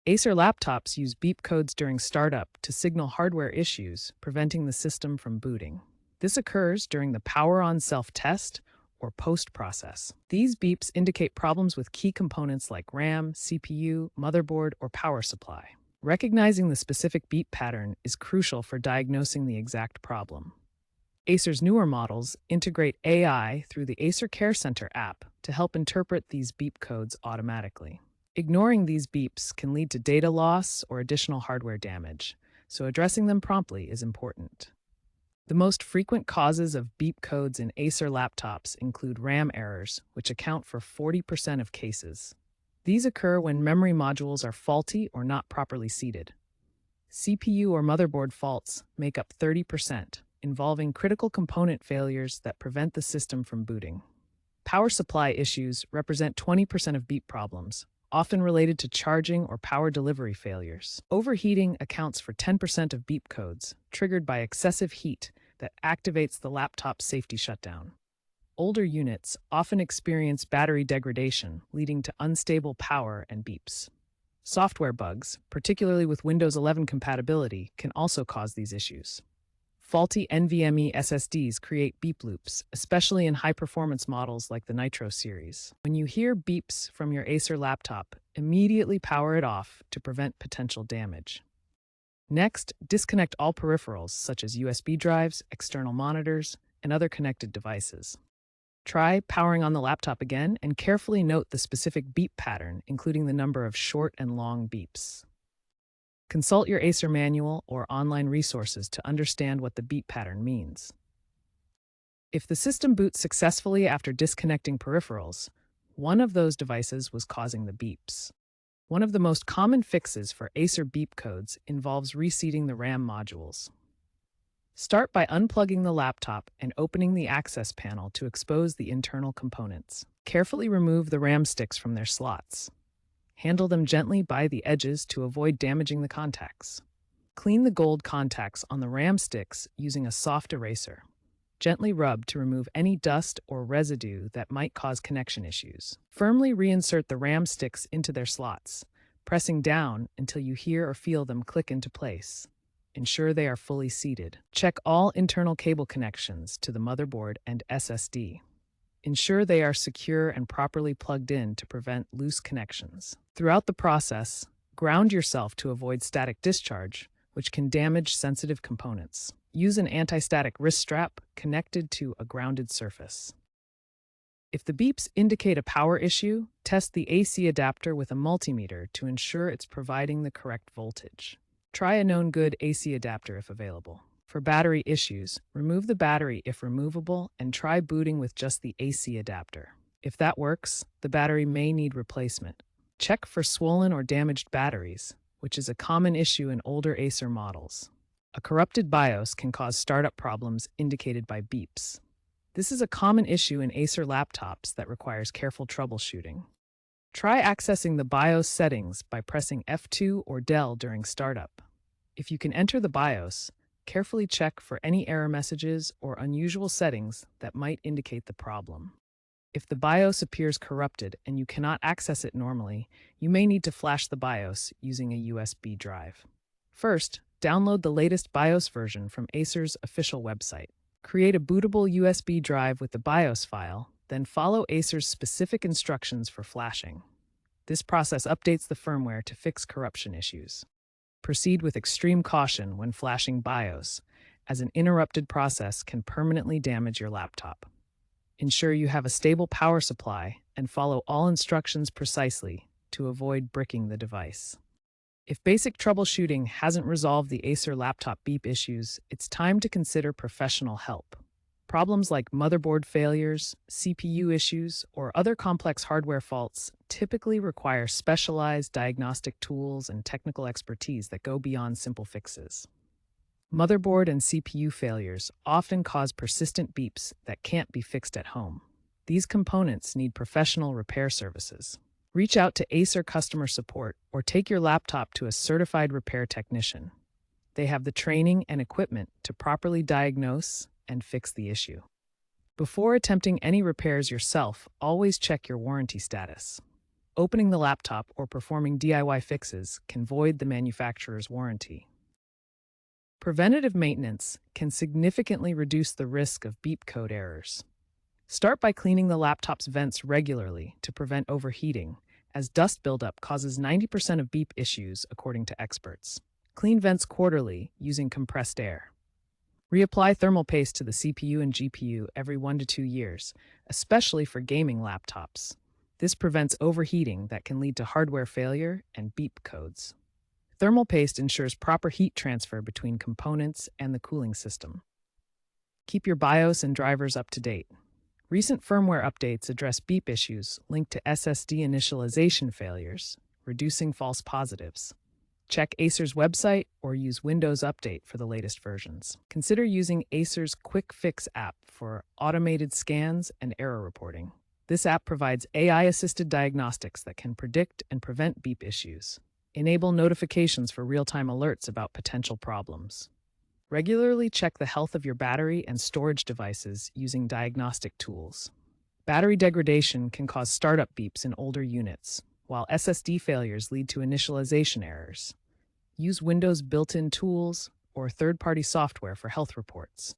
Acer laptops use beep codes during startup to signal hardware issues, preventing the system from booting. This occurs during the power-on self-test or post-process. These beeps indicate problems with key components like RAM, CPU, motherboard, or power supply. Recognizing the specific beep pattern is crucial for diagnosing the exact problem. Acer's newer models integrate AI through the Acer Care Center app to help interpret these beep codes automatically. Ignoring these beeps can lead to data loss or additional hardware damage, so addressing them promptly is important. The most frequent causes of beep codes in Acer laptops include RAM errors, which account for 40% of cases. These occur when memory modules are faulty or not properly seated. CPU or motherboard faults make up 30%, involving critical component failures that prevent the system from booting. Power supply issues represent 20% of beep problems, often related to charging or power delivery failures. Overheating accounts for 10% of beep codes, triggered by excessive heat that activates the laptop's safety shutdown. Older units often experience battery degradation, leading to unstable power and beeps. Software bugs, particularly with Windows 11 compatibility, can also cause these issues. Faulty NVMe SSDs create beep loops, especially in high-performance models like the Nitro series. When you hear beeps from your Acer laptop, immediately power it off to prevent potential damage. Next, disconnect all peripherals such as USB drives, external monitors, and other connected devices. Try powering on the laptop again and carefully note the specific beep pattern, including the number of short and long beeps. Consult your Acer manual or online resources to understand what the beep pattern means. If the system boots successfully after disconnecting peripherals, one of those devices was causing the beeps. One of the most common fixes for Acer beep codes involves reseating the RAM modules. Start by unplugging the laptop and opening the access panel to expose the internal components. Carefully remove the RAM sticks from their slots. Handle them gently by the edges to avoid damaging the contacts. Clean the gold contacts on the RAM sticks using a soft eraser. Gently rub to remove any dust or residue that might cause connection issues. Firmly reinsert the RAM sticks into their slots, pressing down until you hear or feel them click into place. Ensure they are fully seated. Check all internal cable connections to the motherboard and SSD. Ensure they are secure and properly plugged in to prevent loose connections. Throughout the process, ground yourself to avoid static discharge, which can damage sensitive components. Use an anti-static wrist strap connected to a grounded surface. If the beeps indicate a power issue, test the AC adapter with a multimeter to ensure it's providing the correct voltage. Try a known good AC adapter if available. For battery issues, remove the battery if removable and try booting with just the AC adapter. If that works, the battery may need replacement. Check for swollen or damaged batteries, which is a common issue in older Acer models. A corrupted BIOS can cause startup problems indicated by beeps. This is a common issue in Acer laptops that requires careful troubleshooting. Try accessing the BIOS settings by pressing F2 or Del during startup. If you can enter the BIOS, carefully check for any error messages or unusual settings that might indicate the problem. If the BIOS appears corrupted and you cannot access it normally, you may need to flash the BIOS using a USB drive. First, download the latest BIOS version from Acer's official website. Create a bootable USB drive with the BIOS file, then follow Acer's specific instructions for flashing. This process updates the firmware to fix corruption issues. Proceed with extreme caution when flashing BIOS, as an interrupted process can permanently damage your laptop. Ensure you have a stable power supply and follow all instructions precisely to avoid bricking the device. If basic troubleshooting hasn't resolved the Acer laptop beep issues, it's time to consider professional help. Problems like motherboard failures, CPU issues, or other complex hardware faults typically require specialized diagnostic tools and technical expertise that go beyond simple fixes. Motherboard and CPU failures often cause persistent beeps that can't be fixed at home. These components need professional repair services. Reach out to Acer customer support or take your laptop to a certified repair technician. They have the training and equipment to properly diagnose and fix the issue. Before attempting any repairs yourself, always check your warranty status. opening the laptop or performing DIY fixes can void the manufacturer's warranty. Preventative maintenance can significantly reduce the risk of beep code errors. Start by cleaning the laptop's vents regularly to prevent overheating, as dust buildup causes 90% of beep issues, according to experts. Clean vents quarterly using compressed air. Reapply thermal paste to the CPU and GPU every 1 to 2 years, especially for gaming laptops. This prevents overheating that can lead to hardware failure and beep codes. Thermal paste ensures proper heat transfer between components and the cooling system. Keep your BIOS and drivers up to date. Recent firmware updates address beep issues linked to SSD initialization failures, reducing false positives. Check Acer's website or use Windows Update for the latest versions. Consider using Acer's Quick Fix app for automated scans and error reporting. This app provides AI-assisted diagnostics that can predict and prevent beep issues. Enable notifications for real-time alerts about potential problems. Regularly check the health of your battery and storage devices using diagnostic tools. Battery degradation can cause startup beeps in older units, while SSD failures lead to initialization errors. Use Windows built-in tools or third-party software for health reports.